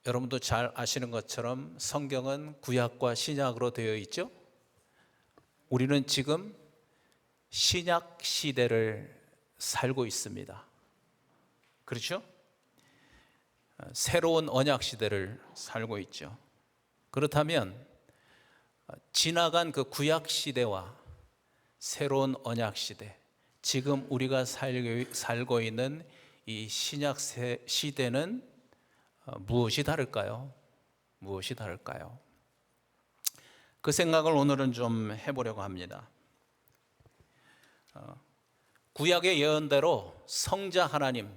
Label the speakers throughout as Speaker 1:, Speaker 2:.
Speaker 1: 여러분도 잘 아시는 것처럼 성경은 구약과 신약으로 되어 있죠. 우리는 지금 신약 시대를 살고 있습니다. 그렇죠? 새로운 언약 시대를 살고 있죠. 그렇다면 지나간 그 구약 시대와 새로운 언약 시대, 지금 우리가 살고 있는 이 신약 시대는 무엇이 다를까요? 무엇이 다를까요? 그 생각을 오늘은 좀 해보려고 합니다. 구약의 예언대로 성자 하나님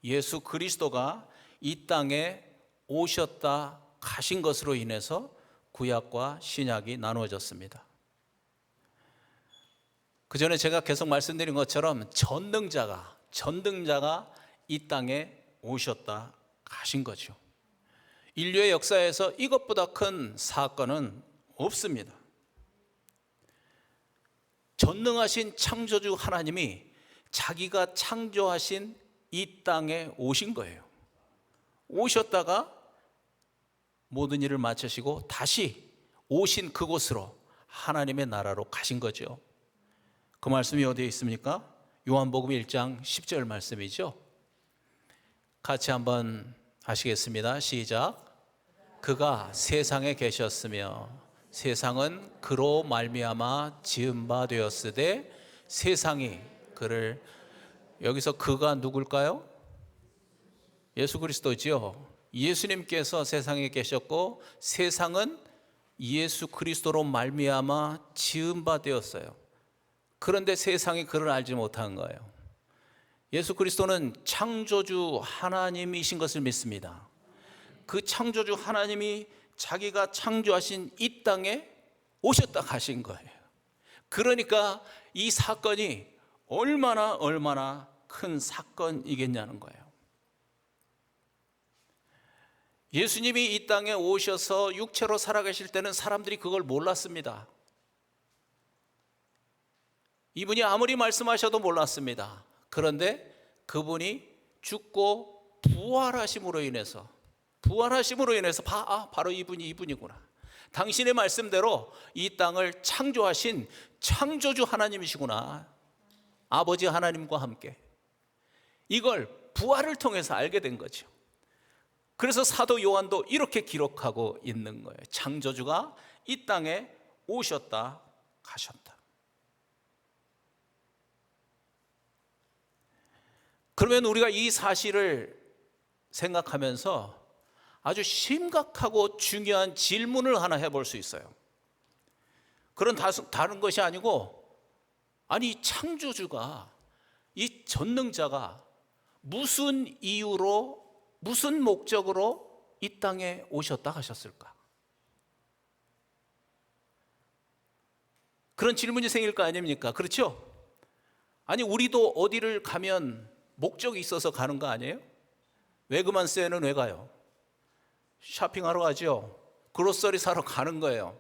Speaker 1: 예수 그리스도가 이 땅에 오셨다 가신 것으로 인해서 구약과 신약이 나누어졌습니다. 그 전에 제가 계속 말씀드린 것처럼 전능자가 이 땅에 오셨다 가신 거죠. 인류의 역사에서 이것보다 큰 사건은 없습니다. 전능하신 창조주 하나님이 자기가 창조하신 이 땅에 오신 거예요. 오셨다가 모든 일을 마치시고 다시 오신 그곳으로 하나님의 나라로 가신 거죠. 그 말씀이 어디에 있습니까? 요한복음 1장 10절 말씀이죠. 같이 한번 하시겠습니다. 시작. 그가 세상에 계셨으며 세상은 그로 말미암아 지은 바 되었으되 세상이 그를, 여기서 그가 누굴까요? 예수 그리스도지요. 예수님께서 세상에 계셨고 세상은 예수 그리스도로 말미암아 지은 바 되었어요. 그런데 세상이 그를 알지 못한 거예요. 예수 그리스도는 창조주 하나님이신 것을 믿습니다. 그 창조주 하나님이 자기가 창조하신 이 땅에 오셨다 가신 거예요. 그러니까 이 사건이 얼마나 큰 사건이겠냐는 거예요. 예수님이 이 땅에 오셔서 육체로 살아가실 때는 사람들이 그걸 몰랐습니다. 이분이 아무리 말씀하셔도 몰랐습니다. 그런데 그분이 죽고 부활하심으로 인해서 바로 이분이구나. 당신의 말씀대로 이 땅을 창조하신 창조주 하나님이시구나. 아버지 하나님과 함께. 이걸 부활을 통해서 알게 된 거죠. 그래서 사도 요한도 이렇게 기록하고 있는 거예요. 창조주가 이 땅에 오셨다 가셨다. 그러면 우리가 이 사실을 생각하면서 아주 심각하고 중요한 질문을 하나 해볼 수 있어요. 그런 다른 것이 아니고, 아니 이 창조주가, 이 전능자가 무슨 이유로, 무슨 목적으로 이 땅에 오셨다 가셨을까? 그런 질문이 생길 거 아닙니까? 그렇죠? 아니 우리도 어디를 가면 목적이 있어서 가는 거 아니에요? 외그만스에는 왜 가요? 쇼핑하러 가죠. 그로서리 사러 가는 거예요.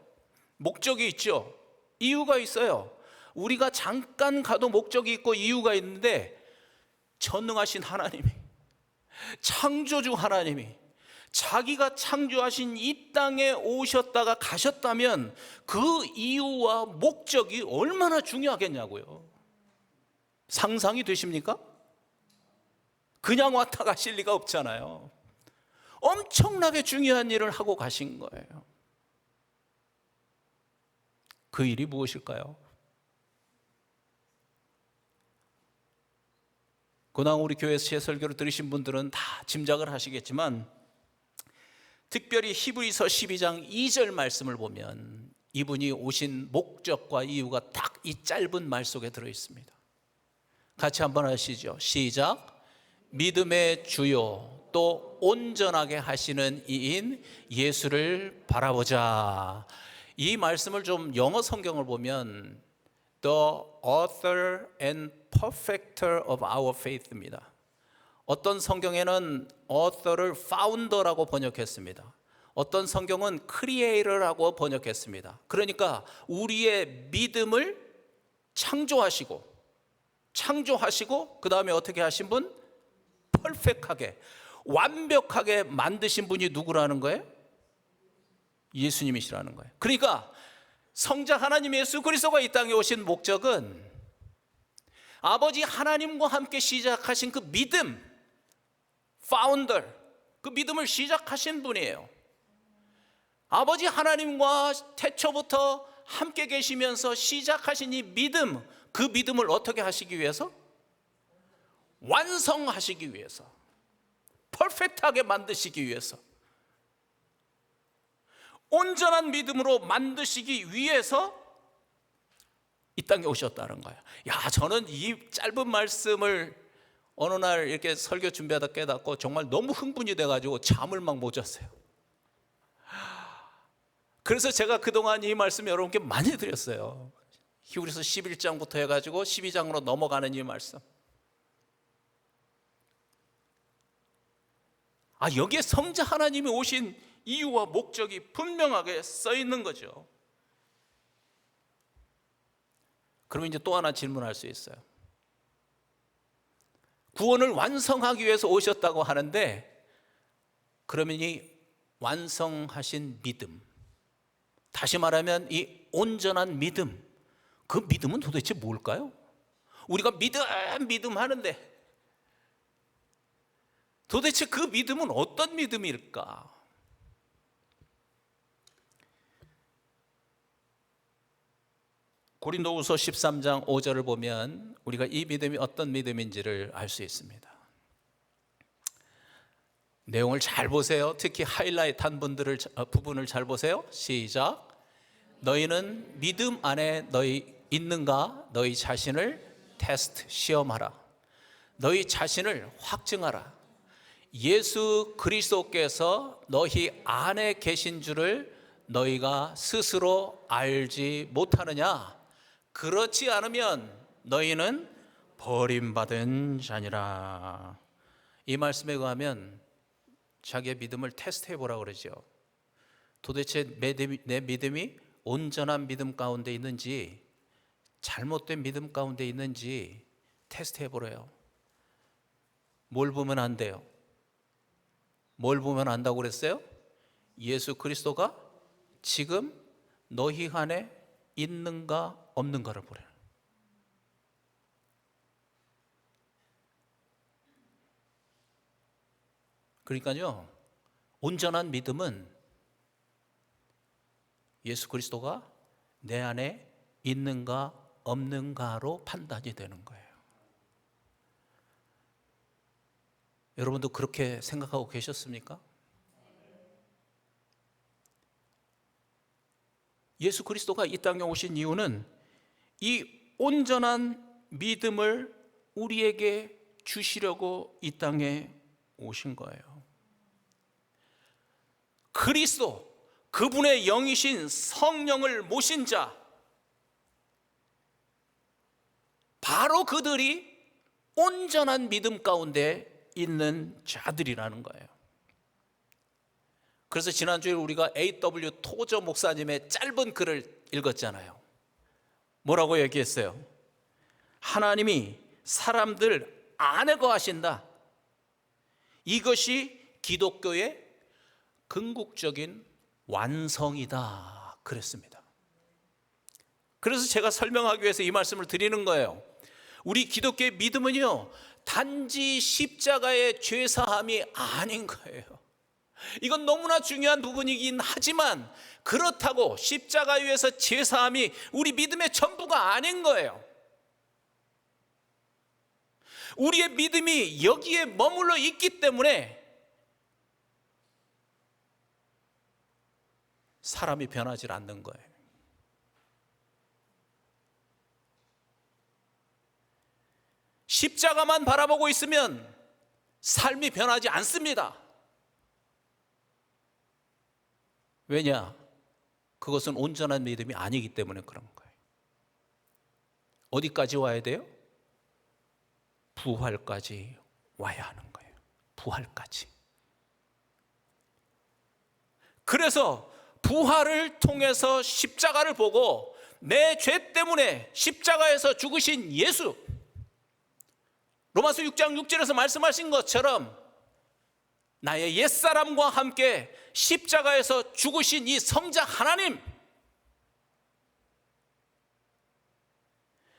Speaker 1: 목적이 있죠. 이유가 있어요. 우리가 잠깐 가도 목적이 있고 이유가 있는데, 전능하신 하나님이, 창조주 하나님이 자기가 창조하신 이 땅에 오셨다가 가셨다면 그 이유와 목적이 얼마나 중요하겠냐고요. 상상이 되십니까? 그냥 왔다 가실 리가 없잖아요. 엄청나게 중요한 일을 하고 가신 거예요. 그 일이 무엇일까요? 그동안 우리 교회에서 제 설교를 들으신 분들은 다 짐작을 하시겠지만, 특별히 히브리서 12장 2절 말씀을 보면 이분이 오신 목적과 이유가 딱 이 짧은 말 속에 들어 있습니다. 같이 한번 하시죠. 시작. 믿음의 주요 또 온전하게 하시는 이인 예수를 바라보자. 이 말씀을 좀 영어 성경을 보면 The author and perfecter of our faith입니다. 어떤 성경에는 author를 founder라고 번역했습니다. 어떤 성경은 creator라고 번역했습니다. 그러니까 우리의 믿음을 창조하시고 그 다음에 어떻게 하신 분? 퍼펙트하게, 완벽하게 만드신 분이 누구라는 거예요? 예수님이시라는 거예요. 그러니까 성자 하나님 예수 그리스도가 이 땅에 오신 목적은 아버지 하나님과 함께 시작하신 그 믿음, 파운더, 그 믿음을 시작하신 분이에요. 아버지 하나님과 태초부터 함께 계시면서 시작하신 이 믿음, 그 믿음을 어떻게 하시기 위해서? 완성하시기 위해서, 퍼펙트하게 만드시기 위해서, 온전한 믿음으로 만드시기 위해서 이 땅에 오셨다는 거예요. 야, 저는 이 짧은 말씀을 어느 날 이렇게 설교 준비하다 깨닫고 정말 너무 흥분이 돼가지고 잠을 막 못 잤어요. 그래서 제가 그동안 이 말씀 여러분께 많이 드렸어요. 히브리서 11장부터 해가지고 12장으로 넘어가는 이 말씀. 여기에 성자 하나님이 오신 이유와 목적이 분명하게 써 있는 거죠. 그러면 이제 또 하나 질문할 수 있어요. 구원을 완성하기 위해서 오셨다고 하는데, 그러면 이 완성하신 믿음, 다시 말하면 이 온전한 믿음, 그 믿음은 도대체 뭘까요? 우리가 믿음 하는데 도대체 그 믿음은 어떤 믿음일까? 고린도후서 13장 5절을 보면 우리가 이 믿음이 어떤 믿음인지를 알 수 있습니다. 내용을 잘 보세요. 특히 하이라이트한 부분을 잘 보세요. 시작. 너희는 믿음 안에 너희 있는가? 너희 자신을 테스트, 시험하라. 너희 자신을 확증하라. 예수 그리스도께서 너희 안에 계신 줄을 너희가 스스로 알지 못하느냐? 그렇지 않으면 너희는 버림받은 자니라. 이 말씀에 의하면 자기의 믿음을 테스트해 보라 그러죠. 도대체 내 믿음이 온전한 믿음 가운데 있는지 잘못된 믿음 가운데 있는지 테스트해 보래요. 뭘 보면 안 돼요? 뭘 보면 안다고 그랬어요? 예수 그리스도가 지금 너희 안에 있는가 없는가를 보래요. 그러니까요, 온전한 믿음은 예수 그리스도가 내 안에 있는가 없는가로 판단이 되는 거예요. 여러분도 그렇게 생각하고 계셨습니까? 예수 그리스도가 이 땅에 오신 이유는 이 온전한 믿음을 우리에게 주시려고 이 땅에 오신 거예요. 그리스도, 그분의 영이신 성령을 모신 자, 바로 그들이 온전한 믿음 가운데 있는 자들이라는 거예요. 그래서 지난주에 우리가 A.W. 토저 목사님의 짧은 글을 읽었잖아요. 뭐라고 얘기했어요? 하나님이 사람들 안에 거하신다. 이것이 기독교의 궁극적인 완성이다 그랬습니다. 그래서 제가 설명하기 위해서 이 말씀을 드리는 거예요. 우리 기독교의 믿음은요, 단지 십자가의 죄사함이 아닌 거예요. 이건 너무나 중요한 부분이긴 하지만 그렇다고 십자가 위에서 죄사함이 우리 믿음의 전부가 아닌 거예요. 우리의 믿음이 여기에 머물러 있기 때문에 사람이 변하지 않는 거예요. 십자가만 바라보고 있으면 삶이 변하지 않습니다. 왜냐? 그것은 온전한 믿음이 아니기 때문에 그런 거예요. 어디까지 와야 돼요? 부활까지 와야 하는 거예요. 부활까지. 그래서 부활을 통해서 십자가를 보고 내 죄 때문에 십자가에서 죽으신 예수, 로마서 6장 6절에서 말씀하신 것처럼 나의 옛사람과 함께 십자가에서 죽으신 이 성자 하나님,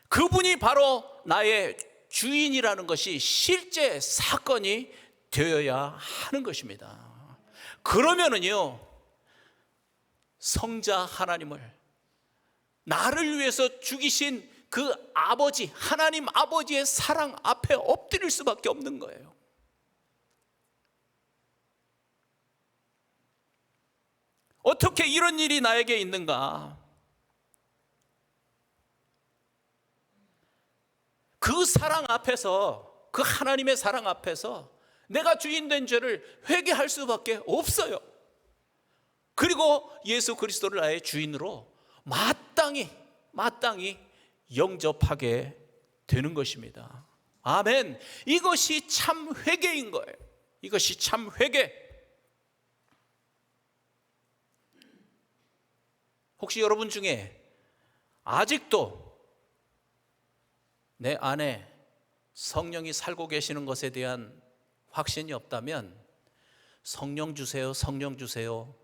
Speaker 1: 그분이 바로 나의 주인이라는 것이 실제 사건이 되어야 하는 것입니다. 그러면은요, 성자 하나님을, 나를 위해서 죽이신 그 아버지, 하나님 아버지의 사랑 앞에 엎드릴 수밖에 없는 거예요. 어떻게 이런 일이 나에게 있는가? 그 사랑 앞에서, 그 하나님의 사랑 앞에서 내가 주인된 죄를 회개할 수밖에 없어요. 그리고 예수 그리스도를 나의 주인으로 마땅히 영접하게 되는 것입니다. 아멘. 이것이 참 회개인 거예요. 이것이 참 회개. 혹시 여러분 중에 아직도 내 안에 성령이 살고 계시는 것에 대한 확신이 없다면 성령 주세요, 성령 주세요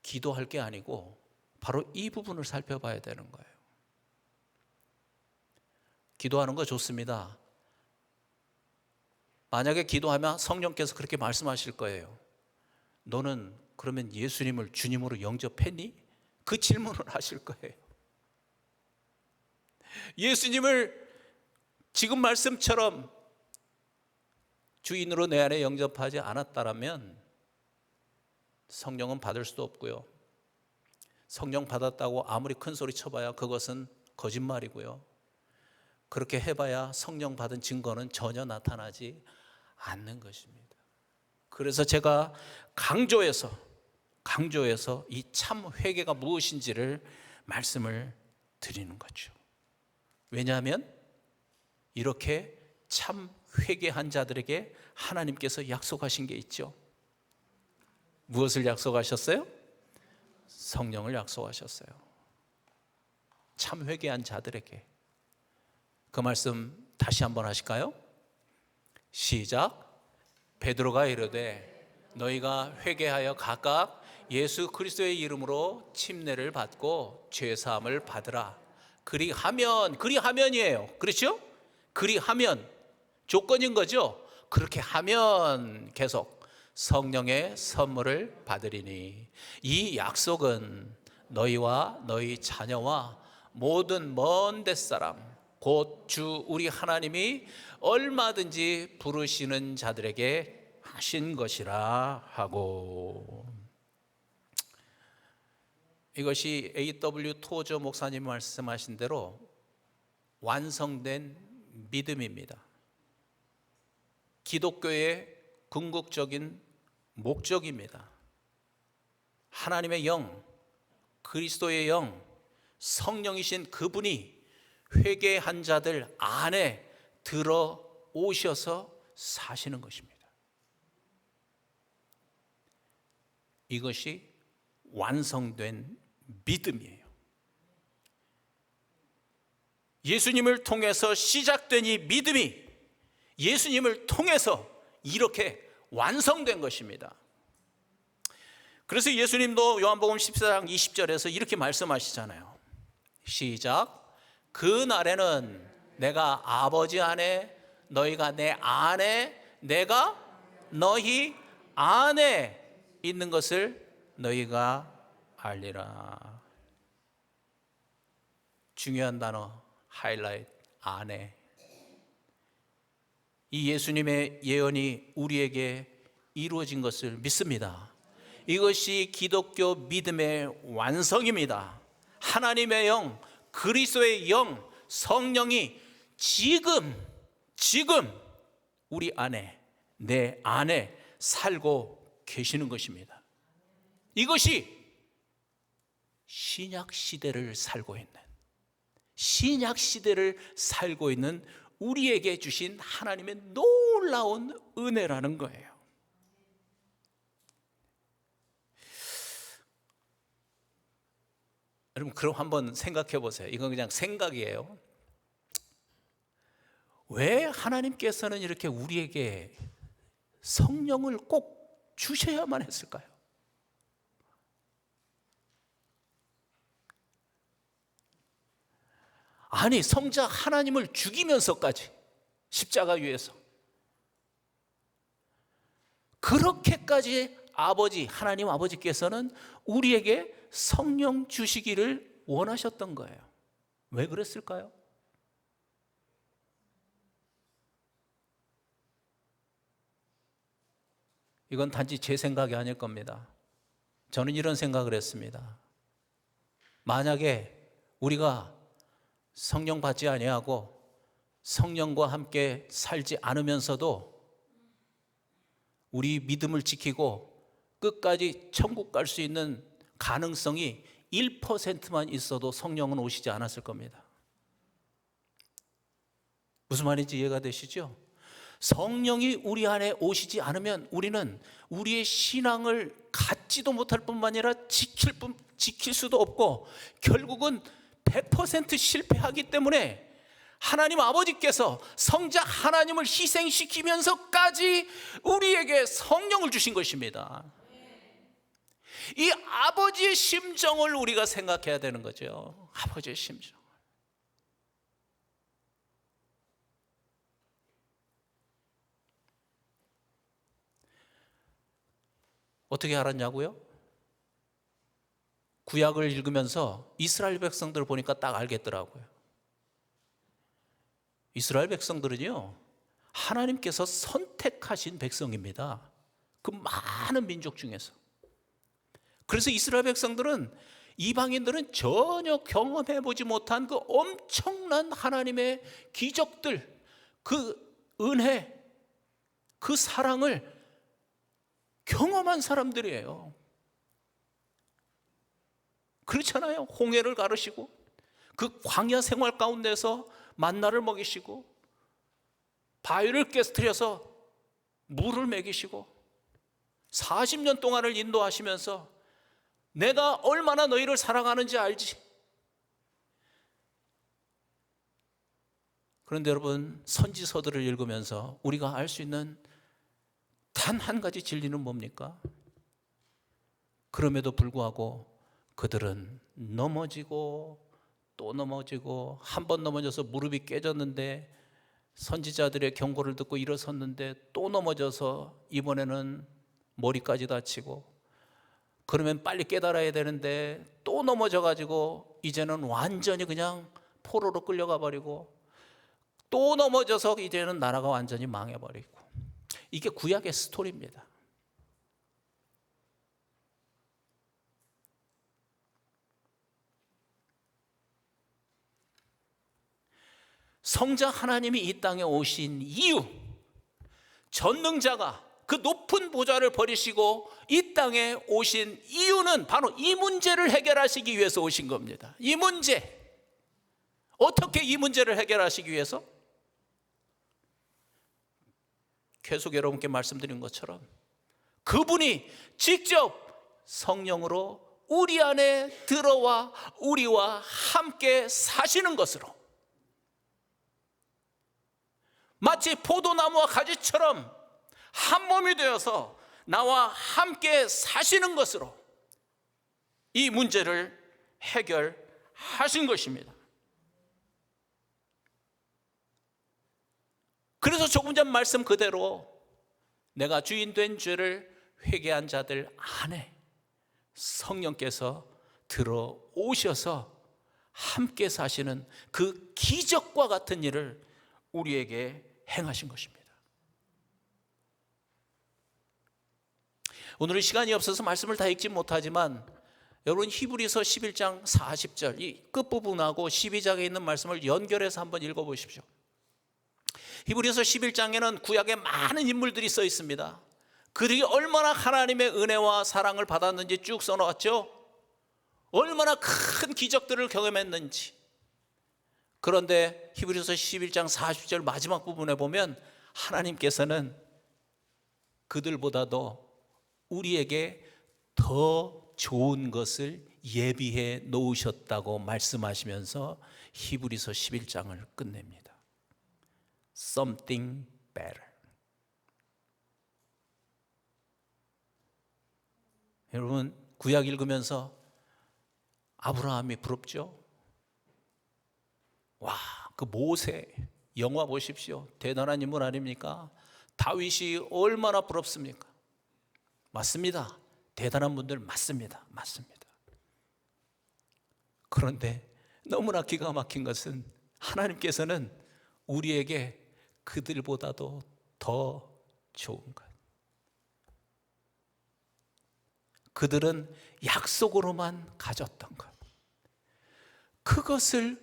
Speaker 1: 기도할 게 아니고 바로 이 부분을 살펴봐야 되는 거예요. 기도하는 거 좋습니다. 만약에 기도하면 성령께서 그렇게 말씀하실 거예요. 너는 그러면 예수님을 주님으로 영접했니? 그 질문을 하실 거예요. 예수님을 지금 말씀처럼 주인으로 내 안에 영접하지 않았다면 성령은 받을 수도 없고요. 성령 받았다고 아무리 큰 소리 쳐봐야 그것은 거짓말이고요. 그렇게 해봐야 성령 받은 증거는 전혀 나타나지 않는 것입니다. 그래서 제가 강조해서 이 참 회개가 무엇인지를 말씀을 드리는 거죠. 왜냐하면 이렇게 참 회개한 자들에게 하나님께서 약속하신 게 있죠. 무엇을 약속하셨어요? 성령을 약속하셨어요. 참 회개한 자들에게. 그 말씀 다시 한번 하실까요? 시작. 베드로가 이르되 너희가 회개하여 각각 예수 그리스도의 이름으로 침례를 받고 죄사함을 받으라. 그리하면이에요. 그렇죠? 그리하면 조건인 거죠. 그렇게 하면 계속 성령의 선물을 받으리니 이 약속은 너희와 너희 자녀와 모든 먼 데사람 곧 주 우리 하나님이 얼마든지 부르시는 자들에게 하신 것이라 하고. 이것이 A.W. 토저 목사님 말씀하신 대로 완성된 믿음입니다. 기독교의 궁극적인 목적입니다. 하나님의 영, 그리스도의 영, 성령이신 그분이 회개한 자들 안에 들어오셔서 사시는 것입니다. 이것이 완성된 믿음이에요. 예수님을 통해서 시작된 이 믿음이 예수님을 통해서 이렇게 완성된 것입니다. 그래서 예수님도 요한복음 14장 20절에서 이렇게 말씀하시잖아요. 시작. 그 날에는 내가 아버지 안에 너희가 내 안에 내가 너희 안에 있는 것을 너희가 알리라. 중요한 단어 하이라이트, 안에. 이 예수님의 예언이 우리에게 이루어진 것을 믿습니다. 이것이 기독교 믿음의 완성입니다. 하나님의 영, 그리스도의 영, 성령이 지금 우리 안에, 내 안에 살고 계시는 것입니다. 이것이 신약 시대를 살고 있는 우리에게 주신 하나님의 놀라운 은혜라는 거예요. 여러분, 그럼 한번 생각해 보세요. 이건 그냥 생각이에요. 왜 하나님께서는 이렇게 우리에게 성령을 꼭 주셔야만 했을까요? 아니, 성자 하나님을 죽이면서까지 십자가 위에서 그렇게까지 하나님 아버지께서는 우리에게 성령 주시기를 원하셨던 거예요. 왜 그랬을까요? 이건 단지 제 생각이 아닐 겁니다. 저는 이런 생각을 했습니다. 만약에 우리가 성령 받지 아니하고 성령과 함께 살지 않으면서도 우리 믿음을 지키고 끝까지 천국 갈 수 있는 가능성이 1%만 있어도 성령은 오시지 않았을 겁니다. 무슨 말인지 이해가 되시죠? 성령이 우리 안에 오시지 않으면 우리는 우리의 신앙을 갖지도 못할 뿐만 아니라 지킬 수도 없고 결국은 100% 실패하기 때문에 하나님 아버지께서 성자 하나님을 희생시키면서까지 우리에게 성령을 주신 것입니다. 이 아버지의 심정을 우리가 생각해야 되는 거죠. 아버지의 심정. 어떻게 알았냐고요? 구약을 읽으면서 이스라엘 백성들을 보니까 딱 알겠더라고요. 이스라엘 백성들은요, 하나님께서 선택하신 백성입니다. 그 많은 민족 중에서. 그래서 이스라엘 백성들은, 이방인들은 전혀 경험해보지 못한 그 엄청난 하나님의 기적들, 그 은혜, 그 사랑을 경험한 사람들이에요. 그렇잖아요. 홍해를 가르시고 그 광야 생활 가운데서 만나를 먹이시고 바위를 깨뜨려서 물을 먹이시고 40년 동안을 인도하시면서 내가 얼마나 너희를 사랑하는지 알지. 그런데 여러분, 선지서들을 읽으면서 우리가 알 수 있는 단 한 가지 진리는 뭡니까? 그럼에도 불구하고 그들은 넘어지고 또 넘어지고, 한 번 넘어져서 무릎이 깨졌는데 선지자들의 경고를 듣고 일어섰는데 또 넘어져서 이번에는 머리까지 다치고, 그러면 빨리 깨달아야 되는데 또 넘어져가지고 이제는 완전히 그냥 포로로 끌려가 버리고, 또 넘어져서 이제는 나라가 완전히 망해버리고. 이게 구약의 스토리입니다. 성자 하나님이 이 땅에 오신 이유, 전능자가 그 높은 보좌를 버리시고 이 땅에 오신 이유는 바로 이 문제를 해결하시기 위해서 오신 겁니다. 이 문제. 어떻게 이 문제를 해결하시기 위해서? 계속 여러분께 말씀드린 것처럼 그분이 직접 성령으로 우리 안에 들어와 우리와 함께 사시는 것으로, 마치 포도나무와 가지처럼 한 몸이 되어서 나와 함께 사시는 것으로 이 문제를 해결하신 것입니다. 그래서 조금 전 말씀 그대로 내가 주인 된 죄를 회개한 자들 안에 성령께서 들어오셔서 함께 사시는 그 기적과 같은 일을 우리에게 행하신 것입니다. 오늘은 시간이 없어서 말씀을 다 읽지 못하지만 여러분, 히브리서 11장 40절 이 끝부분하고 12장에 있는 말씀을 연결해서 한번 읽어보십시오. 히브리서 11장에는 구약의 많은 인물들이 써 있습니다. 그들이 얼마나 하나님의 은혜와 사랑을 받았는지 쭉 써놓았죠. 얼마나 큰 기적들을 경험했는지. 그런데 히브리서 11장 40절 마지막 부분에 보면 하나님께서는 그들보다도 우리에게 더 좋은 것을 예비해 놓으셨다고 말씀하시면서 히브리서 11장을 끝냅니다. Something better. 여러분 구약 읽으면서 아브라함이 부럽죠? 와, 그 모세 영화 보십시오. 대단한 인물 아닙니까? 다윗이 얼마나 부럽습니까? 맞습니다. 대단한 분들 맞습니다. 맞습니다. 그런데 너무나 기가 막힌 것은 하나님께서는 우리에게 그들보다도 더 좋은 것. 그들은 약속으로만 가졌던 것. 그것을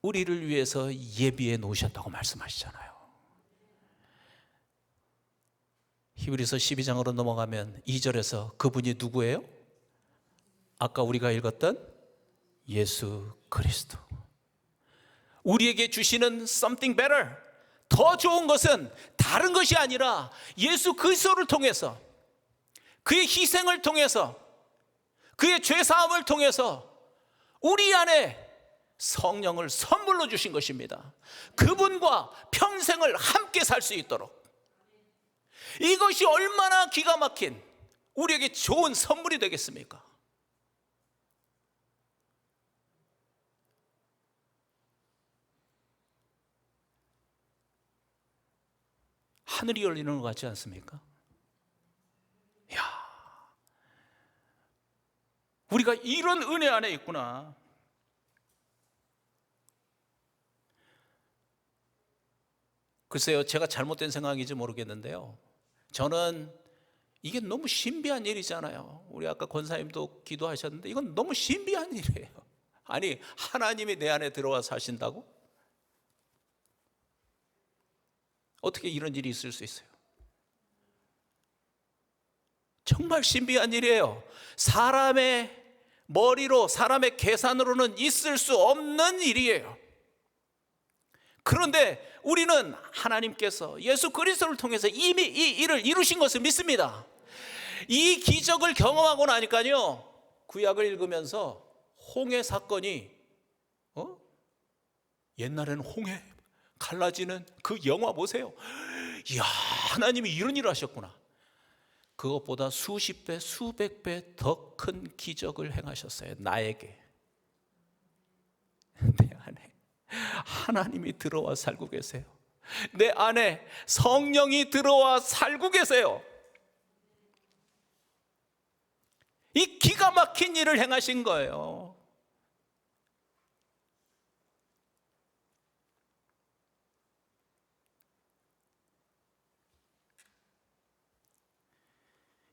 Speaker 1: 우리를 위해서 예비해 놓으셨다고 말씀하시잖아요. 히브리서 12장으로 넘어가면 2절에서 그분이 누구예요? 아까 우리가 읽었던 예수 그리스도. 우리에게 주시는 something better, 더 좋은 것은 다른 것이 아니라 예수 그리스도를 통해서, 그의 희생을 통해서, 그의 죄사함을 통해서 우리 안에 성령을 선물로 주신 것입니다. 그분과 평생을 함께 살 수 있도록. 이것이 얼마나 기가 막힌 우리에게 좋은 선물이 되겠습니까? 하늘이 열리는 것 같지 않습니까? 이야, 우리가 이런 은혜 안에 있구나. 글쎄요, 제가 잘못된 생각인지 모르겠는데요, 저는 이게 너무 신비한 일이잖아요. 우리 아까 권사님도 기도하셨는데 이건 너무 신비한 일이에요. 아니, 하나님이 내 안에 들어와 사신다고? 어떻게 이런 일이 있을 수 있어요? 정말 신비한 일이에요. 사람의 머리로, 사람의 계산으로는 있을 수 없는 일이에요. 그런데 우리는 하나님께서 예수 그리스도를 통해서 이미 이 일을 이루신 것을 믿습니다. 이 기적을 경험하고 나니까요, 구약을 읽으면서 홍해 사건이 옛날에는 홍해 갈라지는 그 영화 보세요. 이야, 하나님이 이런 일을 하셨구나. 그것보다 수십 배, 수백 배 더 큰 기적을 행하셨어요. 나에게, 내 안에 하나님이 들어와 살고 계세요. 내 안에 성령이 들어와 살고 계세요. 이 기가 막힌 일을 행하신 거예요.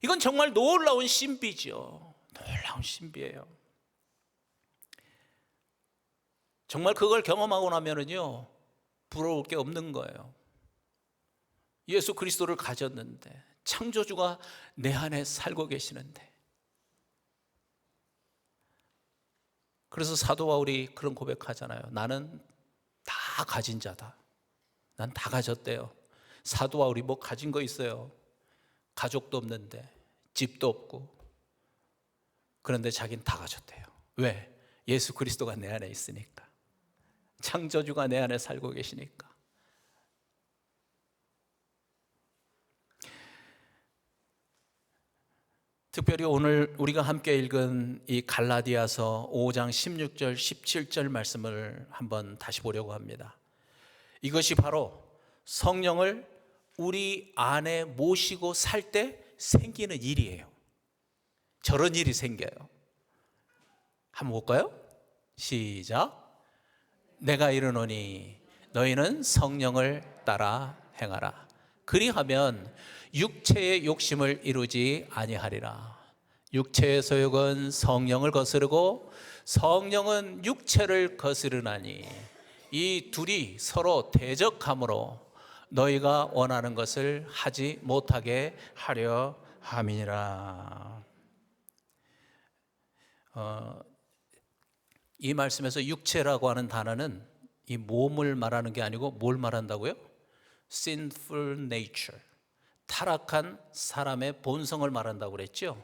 Speaker 1: 이건 정말 놀라운 신비죠. 놀라운 신비예요. 정말 그걸 경험하고 나면은요, 부러울 게 없는 거예요. 예수 그리스도를 가졌는데, 창조주가 내 안에 살고 계시는데. 그래서 사도 바울이 그런 고백하잖아요. 나는 다 가진 자다. 난 다 가졌대요. 사도 바울이 뭐 가진 거 있어요? 가족도 없는데, 집도 없고. 그런데 자기는 다 가졌대요. 왜? 예수 그리스도가 내 안에 있으니까. 창조주가 내 안에 살고 계시니까. 특별히 오늘 우리가 함께 읽은 이 갈라디아서 5장 16절 17절 말씀을 한번 다시 보려고 합니다. 이것이 바로 성령을 우리 안에 모시고 살 때 생기는 일이에요. 저런 일이 생겨요. 한번 볼까요? 시작. 내가 이르노니 너희는 성령을 따라 행하라. 그리하면 육체의 욕심을 이루지 아니하리라. 육체의 소욕은 성령을 거스르고 성령은 육체를 거스르나니 이 둘이 서로 대적함으로 너희가 원하는 것을 하지 못하게 하려 함이니라. 이 말씀에서 육체라고 하는 단어는 이 몸을 말하는 게 아니고 뭘 말한다고요? Sinful nature, 타락한 사람의 본성을 말한다고 그랬죠.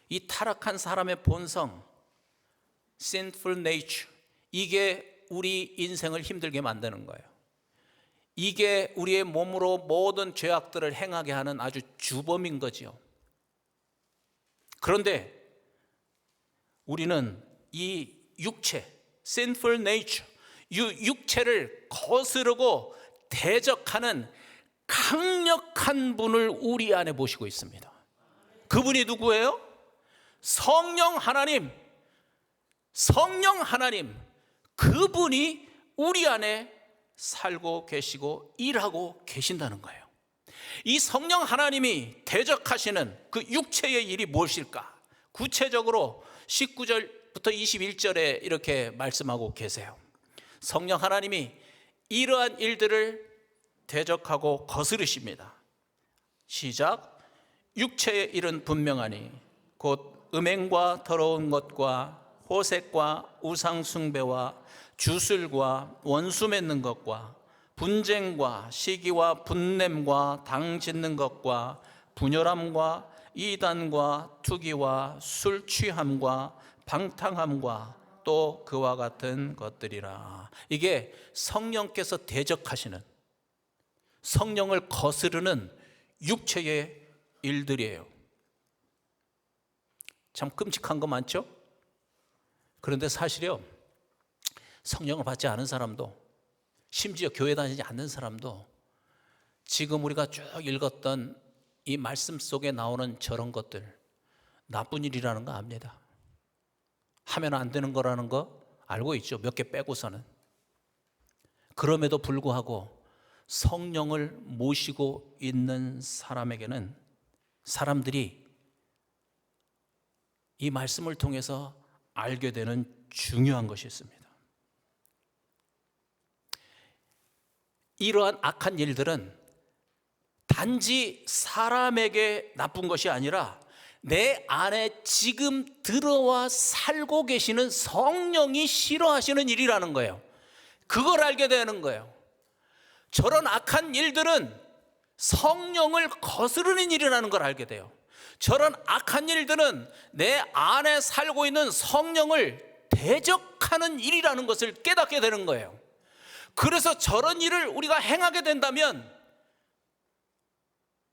Speaker 1: 이 타락한 사람의 본성, Sinful nature, 이게 우리 인생을 힘들게 만드는 거예요. 이게 우리의 몸으로 모든 죄악들을 행하게 하는 아주 주범인 거죠. 그런데 우리는 이 육체, sinful nature, 이 육체를 거스르고 대적하는 강력한 분을 우리 안에 모시고 있습니다. 그분이 누구예요? 성령 하나님. 성령 하나님, 그분이 우리 안에 살고 계시고 일하고 계신다는 거예요. 이 성령 하나님이 대적하시는 그 육체의 일이 무엇일까? 구체적으로 19절부터 21절에 이렇게 말씀하고 계세요. 성령 하나님이 이러한 일들을 대적하고 거스르십니다. 시작. 육체의 일은 분명하니 곧 음행과 더러운 것과 호색과 우상 숭배와 주술과 원수 맺는 것과 분쟁과 시기와 분냄과 당 짓는 것과 분열함과 이단과 투기와 술 취함과 방탕함과 또 그와 같은 것들이라. 이게 성령께서 대적하시는, 성령을 거스르는 육체의 일들이에요. 참 끔찍한 거 많죠? 그런데 사실요, 성령을 받지 않은 사람도, 심지어 교회 다니지 않는 사람도 지금 우리가 쭉 읽었던 이 말씀 속에 나오는 저런 것들 나쁜 일이라는 거 압니다. 하면 안 되는 거라는 거 알고 있죠, 몇 개 빼고서는. 그럼에도 불구하고 성령을 모시고 있는 사람에게는, 사람들이 이 말씀을 통해서 알게 되는 중요한 것이 있습니다. 이러한 악한 일들은 단지 사람에게 나쁜 것이 아니라 내 안에 지금 들어와 살고 계시는 성령이 싫어하시는 일이라는 거예요. 그걸 알게 되는 거예요. 저런 악한 일들은 성령을 거스르는 일이라는 걸 알게 돼요. 저런 악한 일들은 내 안에 살고 있는 성령을 대적하는 일이라는 것을 깨닫게 되는 거예요. 그래서 저런 일을 우리가 행하게 된다면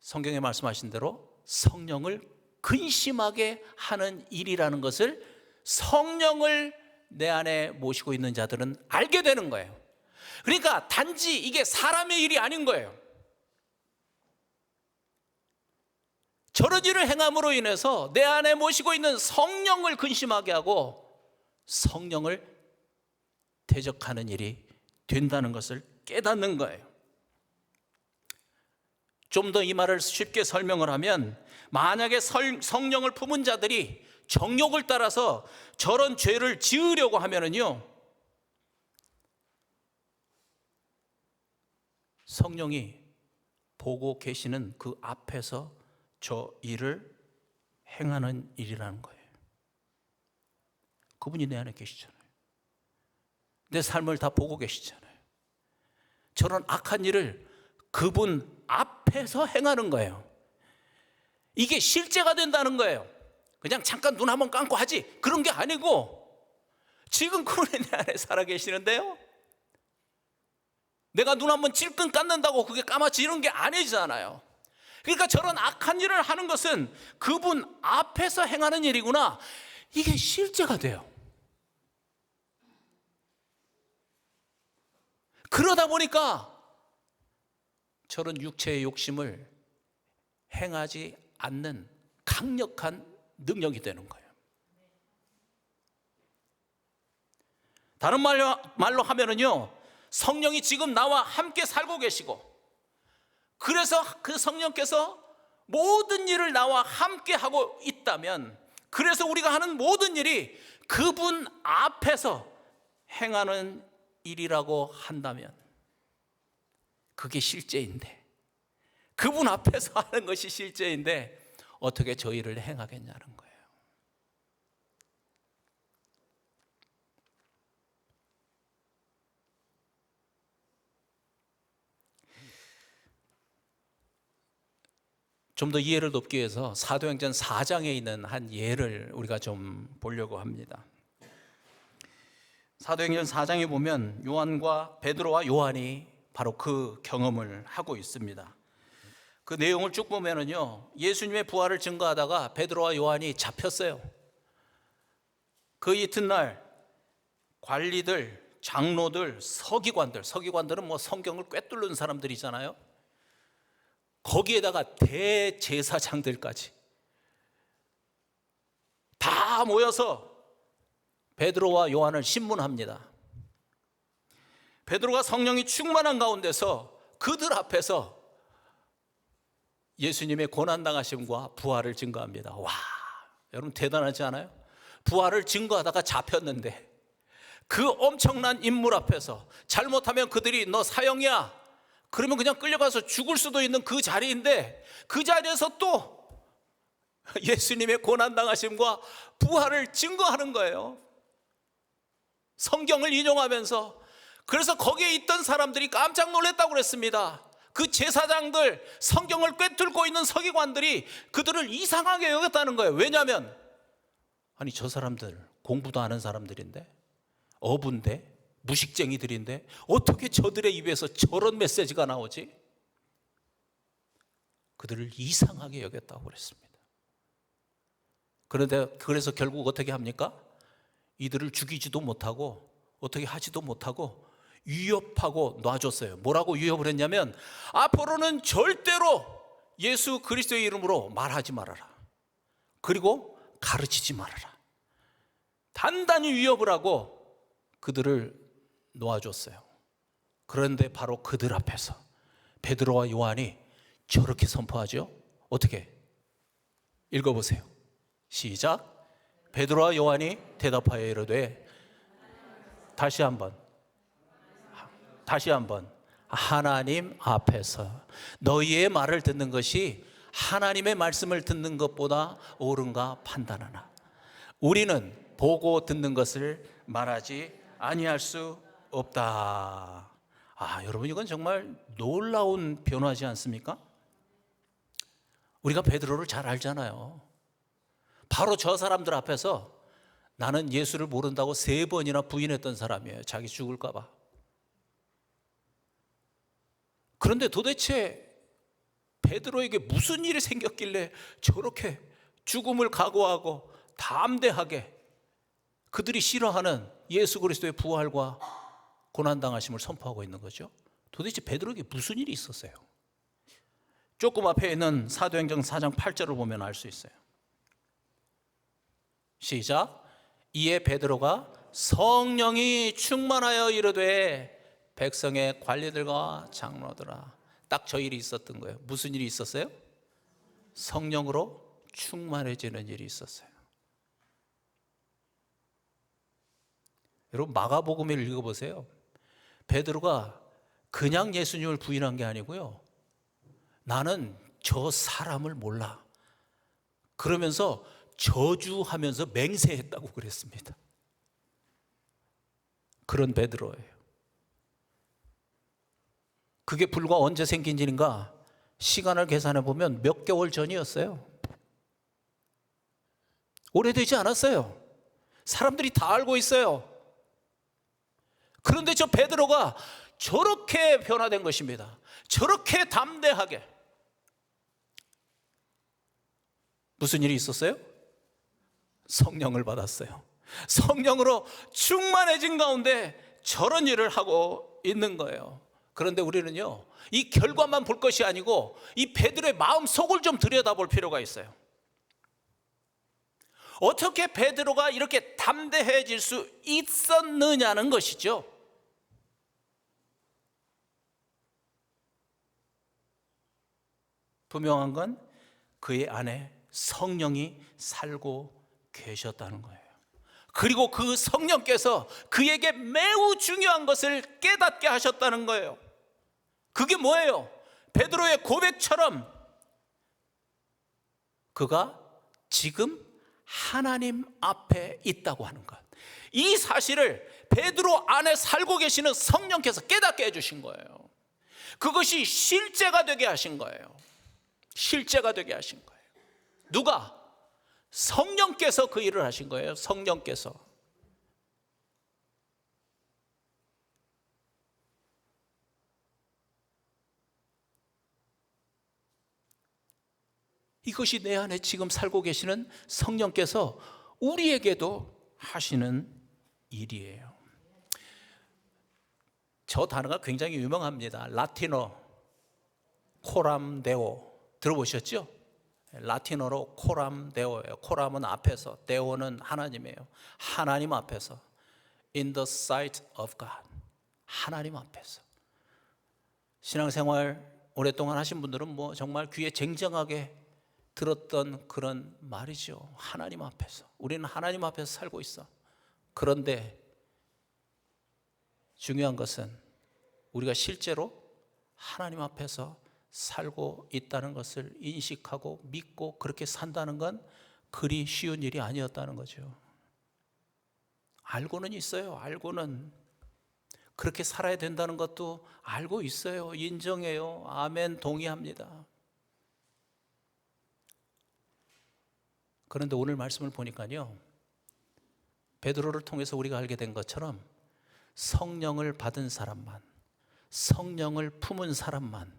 Speaker 1: 성경에 말씀하신 대로 성령을 근심하게 하는 일이라는 것을 성령을 내 안에 모시고 있는 자들은 알게 되는 거예요. 그러니까 단지 이게 사람의 일이 아닌 거예요. 저런 일을 행함으로 인해서 내 안에 모시고 있는 성령을 근심하게 하고 성령을 대적하는 일이 된다는 것을 깨닫는 거예요. 좀 더 이 말을 쉽게 설명을 하면, 만약에 성령을 품은 자들이 정욕을 따라서 저런 죄를 지으려고 하면은요, 성령이 보고 계시는 그 앞에서 저 일을 행하는 일이라는 거예요. 그분이 내 안에 계시잖아요. 내 삶을 다 보고 계시잖아요. 저런 악한 일을 그분 앞에서 행하는 거예요. 이게 실제가 된다는 거예요. 그냥 잠깐 눈 한번 감고 하지, 그런 게 아니고 지금 그분이 내 안에 살아 계시는데요, 내가 눈 한번 찔끔 감는다고 그게 까마지는 게 아니잖아요. 그러니까 저런 악한 일을 하는 것은 그분 앞에서 행하는 일이구나, 이게 실제가 돼요. 그러다 보니까 저런 육체의 욕심을 행하지 않는 강력한 능력이 되는 거예요. 다른 말로 하면은요, 성령이 지금 나와 함께 살고 계시고, 그래서 그 성령께서 모든 일을 나와 함께 하고 있다면, 그래서 우리가 하는 모든 일이 그분 앞에서 행하는 일이라고 한다면 그게 실제인데, 그분 앞에서 하는 것이 실제인데 어떻게 저 일을 행하겠냐는 거예요. 좀 더 이해를 돕기 위해서 사도행전 4장에 있는 한 예를 우리가 좀 보려고 합니다. 사도행전 4장에 보면 베드로와 요한이 바로 그 경험을 하고 있습니다. 그 내용을 쭉 보면은요, 예수님의 부활을 증거하다가 베드로와 요한이 잡혔어요. 그 이튿날 관리들, 장로들, 서기관들은 뭐 성경을 꿰뚫는 사람들이잖아요. 거기에다가 대제사장들까지 다 모여서 베드로와 요한을 신문합니다. 베드로가 성령이 충만한 가운데서 그들 앞에서 예수님의 고난당하심과 부활을 증거합니다. 와, 여러분 대단하지 않아요? 부활을 증거하다가 잡혔는데 그 엄청난 인물 앞에서, 잘못하면 그들이 너 사형이야 그러면 그냥 끌려가서 죽을 수도 있는 그 자리인데, 그 자리에서 또 예수님의 고난당하심과 부활을 증거하는 거예요. 성경을 인용하면서. 그래서 거기에 있던 사람들이 깜짝 놀랐다고 그랬습니다. 그 제사장들, 성경을 꿰뚫고 있는 서기관들이 그들을 이상하게 여겼다는 거예요. 왜냐하면 아니 저 사람들 공부도 아는 사람들인데, 어부인데, 무식쟁이들인데 어떻게 저들의 입에서 저런 메시지가 나오지? 그들을 이상하게 여겼다고 그랬습니다. 그런데 그래서 결국 어떻게 합니까? 이들을 죽이지도 못하고 어떻게 하지도 못하고 위협하고 놔줬어요. 뭐라고 위협을 했냐면, 앞으로는 절대로 예수 그리스도의 이름으로 말하지 말아라, 그리고 가르치지 말아라. 단단히 위협을 하고 그들을 놓아줬어요. 그런데 바로 그들 앞에서 베드로와 요한이 저렇게 선포하죠. 어떻게? 읽어보세요. 시작. 베드로와 요한이 대답하여 이르되, 다시 한번 하나님 앞에서 너희의 말을 듣는 것이 하나님의 말씀을 듣는 것보다 옳은가 판단하나 우리는 보고 듣는 것을 말하지 아니할 수 없다. 여러분 이건 정말 놀라운 변화지 않습니까? 우리가 베드로를 잘 알잖아요. 바로 저 사람들 앞에서 나는 예수를 모른다고 3번이나 부인했던 사람이에요. 자기 죽을까 봐. 그런데 도대체 베드로에게 무슨 일이 생겼길래 저렇게 죽음을 각오하고 담대하게 그들이 싫어하는 예수 그리스도의 부활과 고난당하심을 선포하고 있는 거죠? 도대체 베드로에게 무슨 일이 있었어요? 조금 앞에 있는 사도행전 4장 8절을 보면 알 수 있어요. 시작. 이에 베드로가 성령이 충만하여 이르되, 백성의 관리들과 장로들아. 딱 저 일이 있었던 거예요. 무슨 일이 있었어요? 성령으로 충만해지는 일이 있었어요. 여러분 마가복음을 읽어보세요. 베드로가 그냥 예수님을 부인한 게 아니고요, 나는 저 사람을 몰라 그러면서 저주하면서 맹세했다고 그랬습니다. 그런 베드로예요. 그게 불과 언제 생긴 일인가? 시간을 계산해 보면 몇 개월 전이었어요. 오래되지 않았어요. 사람들이 다 알고 있어요. 그런데 저 베드로가 저렇게 변화된 것입니다. 저렇게 담대하게. 무슨 일이 있었어요? 성령을 받았어요. 성령으로 충만해진 가운데 저런 일을 하고 있는 거예요. 그런데 우리는요, 이 결과만 볼 것이 아니고 이 베드로의 마음속을 좀 들여다볼 필요가 있어요. 어떻게 베드로가 이렇게 담대해질 수 있었느냐는 것이죠. 분명한 건 그의 안에 성령이 살고 계셨다는 거예요. 그리고 그 성령께서 그에게 매우 중요한 것을 깨닫게 하셨다는 거예요. 그게 뭐예요? 베드로의 고백처럼 그가 지금 하나님 앞에 있다고 하는 것, 이 사실을 베드로 안에 살고 계시는 성령께서 깨닫게 해주신 거예요. 그것이 실제가 되게 하신 거예요. 실제가 되게 하신 거예요. 누가? 성령께서 그 일을 하신 거예요. 성령께서. 이것이 내 안에 지금 살고 계시는 성령께서 우리에게도 하시는 일이에요. 저 단어가 굉장히 유명합니다. 라틴어 코람 데오 들어보셨죠? 라틴어로 코람 데오예요. 코람은 앞에서, 데오는 하나님이에요. 하나님 앞에서, in the sight of God, 하나님 앞에서. 신앙생활 오랫동안 하신 분들은 뭐 정말 귀에 쟁쟁하게 들었던 그런 말이죠. 하나님 앞에서. 우리는 하나님 앞에서 살고 있어. 그런데 중요한 것은 우리가 실제로 하나님 앞에서 살고 있다는 것을 인식하고 믿고 그렇게 산다는 건 그리 쉬운 일이 아니었다는 거죠. 알고는 있어요. 알고는 그렇게 살아야 된다는 것도 알고 있어요. 인정해요. 아멘, 동의합니다. 그런데 오늘 말씀을 보니까요, 베드로를 통해서 우리가 알게 된 것처럼 성령을 받은 사람만, 성령을 품은 사람만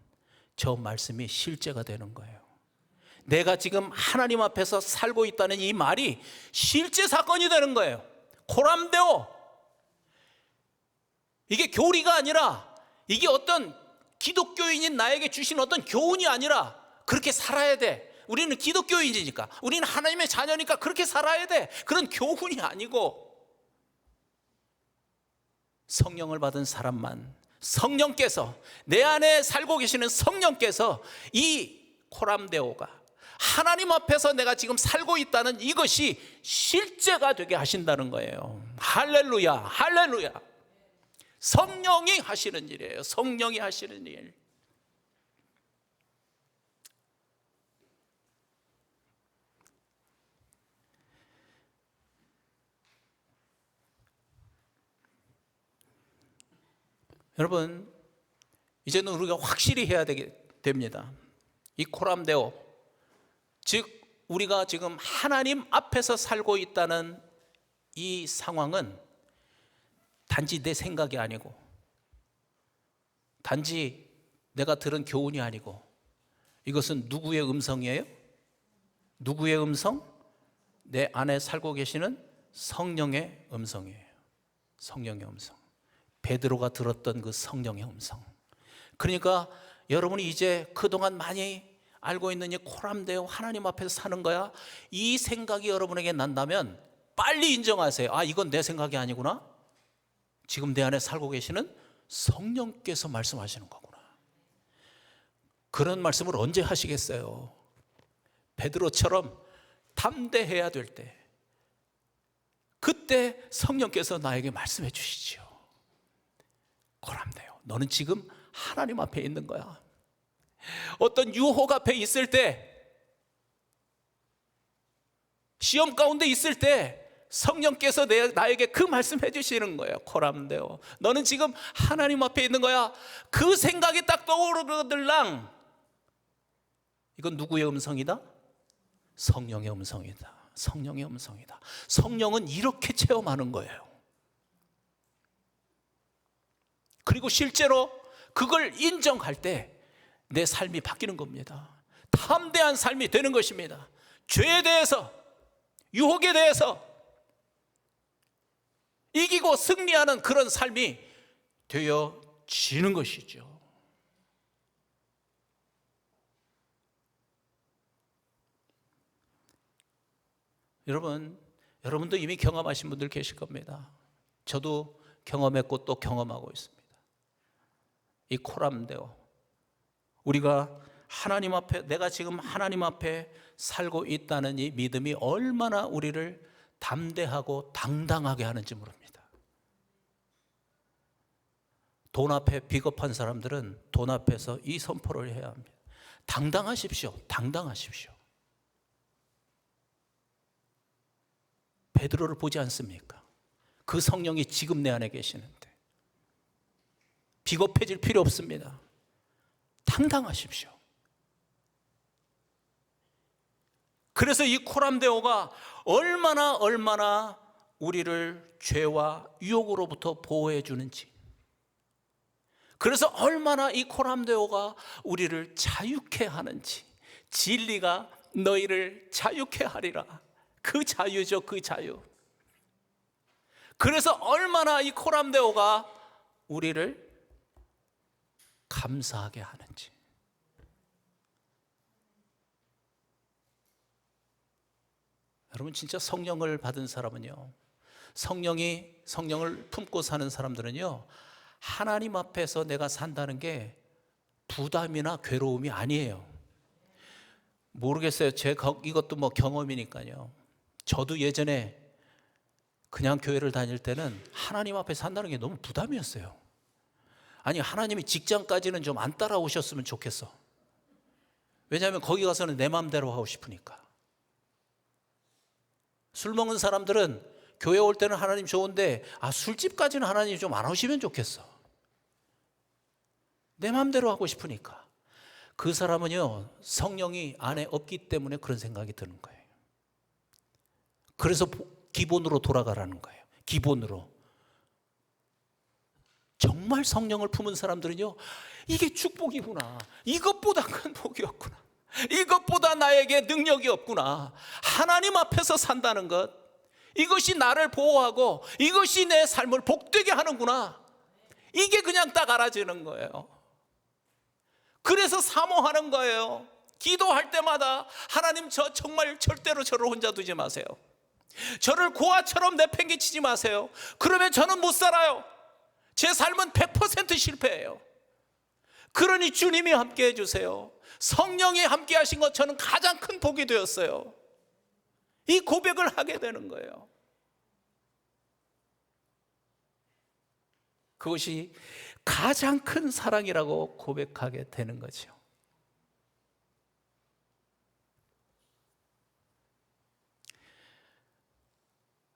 Speaker 1: 저 말씀이 실제가 되는 거예요. 내가 지금 하나님 앞에서 살고 있다는 이 말이 실제 사건이 되는 거예요. 코람데오. 이게 교리가 아니라, 이게 어떤 기독교인인 나에게 주신 어떤 교훈이 아니라 그렇게 살아야 돼. 우리는 기독교인이니까, 우리는 하나님의 자녀니까 그렇게 살아야 돼. 그런 교훈이 아니고 성령을 받은 사람만, 성령께서, 내 안에 살고 계시는 성령께서 이 코람데오가 하나님 앞에서 내가 지금 살고 있다는 이것이 실제가 되게 하신다는 거예요. 할렐루야, 할렐루야. 성령이 하시는 일이에요. 성령이 하시는 일. 여러분, 이제는 우리가 확실히 해야 됩니다. 이 코람데오, 즉 우리가 지금 하나님 앞에서 살고 있다는 이 상황은 단지 내 생각이 아니고, 단지 내가 들은 교훈이 아니고, 이것은 누구의 음성이에요? 누구의 음성? 내 안에 살고 계시는 성령의 음성이에요. 성령의 음성. 베드로가 들었던 그 성령의 음성. 그러니까 여러분이 이제 그동안 많이 알고 있는 이 코람데오, 하나님 앞에서 사는 거야, 이 생각이 여러분에게 난다면 빨리 인정하세요. 아, 이건 내 생각이 아니구나. 지금 내 안에 살고 계시는 성령께서 말씀하시는 거구나. 그런 말씀을 언제 하시겠어요? 베드로처럼 담대해야 될 때, 그때 성령께서 나에게 말씀해 주시죠. 코람데오, 너는 지금 하나님 앞에 있는 거야. 어떤 유혹 앞에 있을 때, 시험 가운데 있을 때 성령께서 나에게 그 말씀해 주시는 거예요. 코람데오, 너는 지금 하나님 앞에 있는 거야. 그 생각이 딱 떠오르거들랑, 이건 누구의 음성이다? 성령의 음성이다. 성령의 음성이다. 성령은 이렇게 체험하는 거예요. 그리고 실제로 그걸 인정할 때 내 삶이 바뀌는 겁니다. 담대한 삶이 되는 것입니다. 죄에 대해서, 유혹에 대해서 이기고 승리하는 그런 삶이 되어지는 것이죠. 여러분도 이미 경험하신 분들 계실 겁니다. 저도 경험했고 또 경험하고 있습니다. 이 코람데오, 우리가 하나님 앞에, 내가 지금 하나님 앞에 살고 있다는 이 믿음이 얼마나 우리를 담대하고 당당하게 하는지 모릅니다. 돈 앞에 비겁한 사람들은 돈 앞에서 이 선포를 해야 합니다. 당당하십시오. 당당하십시오. 베드로를 보지 않습니까? 그 성령이 지금 내 안에 계시는데 비겁해질 필요 없습니다. 당당하십시오. 그래서 이 코람데오가 얼마나 우리를 죄와 유혹으로부터 보호해 주는지, 그래서 얼마나 이 코람데오가 우리를 자유케 하는지, 진리가 너희를 자유케 하리라. 그 자유죠, 그 자유. 그래서 얼마나 이 코람데오가 우리를 감사하게 하는지. 여러분, 진짜 성령을 받은 사람은요, 성령을 품고 사는 사람들은요, 하나님 앞에서 내가 산다는 게 부담이나 괴로움이 아니에요. 모르겠어요. 이것도 뭐 경험이니까요. 저도 예전에 그냥 교회를 다닐 때는 하나님 앞에 산다는 게 너무 부담이었어요. 아니, 하나님이 직장까지는 좀 안 따라오셨으면 좋겠어. 왜냐하면 거기 가서는 내 마음대로 하고 싶으니까. 술 먹는 사람들은 교회 올 때는 하나님 좋은데, 술집까지는 하나님 좀 안 오시면 좋겠어. 내 마음대로 하고 싶으니까. 그 사람은요, 성령이 안에 없기 때문에 그런 생각이 드는 거예요. 그래서 기본으로 돌아가라는 거예요. 기본으로. 정말 성령을 품은 사람들은요, 이게 축복이구나, 이것보다 큰 복이 없구나, 이것보다 나에게 능력이 없구나, 하나님 앞에서 산다는 것, 이것이 나를 보호하고 이것이 내 삶을 복되게 하는구나, 이게 그냥 딱 알아지는 거예요. 그래서 사모하는 거예요. 기도할 때마다 하나님, 저 정말 절대로 저를 혼자 두지 마세요. 저를 고아처럼 내팽개치지 마세요. 그러면 저는 못 살아요. 제 삶은 100% 실패예요. 그러니 주님이 함께 해주세요. 성령이 함께 하신 것, 저는 가장 큰 복이 되었어요. 이 고백을 하게 되는 거예요. 그것이 가장 큰 사랑이라고 고백하게 되는 거죠.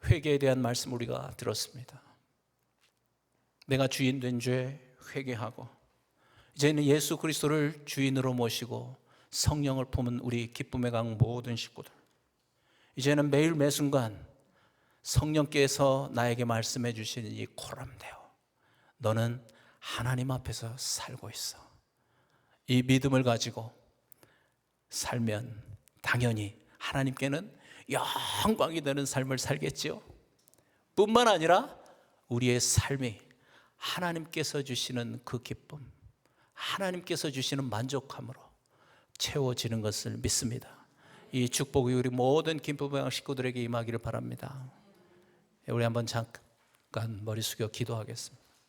Speaker 1: 회개에 대한 말씀 우리가 들었습니다. 내가 주인 된 죄 회개하고, 이제는 예수 그리스도를 주인으로 모시고 성령을 품은 우리 기쁨의 강 모든 식구들, 이제는 매일 매순간 성령께서 나에게 말씀해 주시는 이 코람데오, 너는 하나님 앞에서 살고 있어. 이 믿음을 가지고 살면 당연히 하나님께는 영광이 되는 삶을 살겠지요. 뿐만 아니라 우리의 삶이 하나님께서 주시는 그 기쁨, 하나님께서 주시는 만족함으로 채워지는 것을 믿습니다. 이 축복이 우리 모든 기쁨의 식구들에게 임하기를 바랍니다. 우리 한번 잠깐 머리 숙여 기도하겠습니다.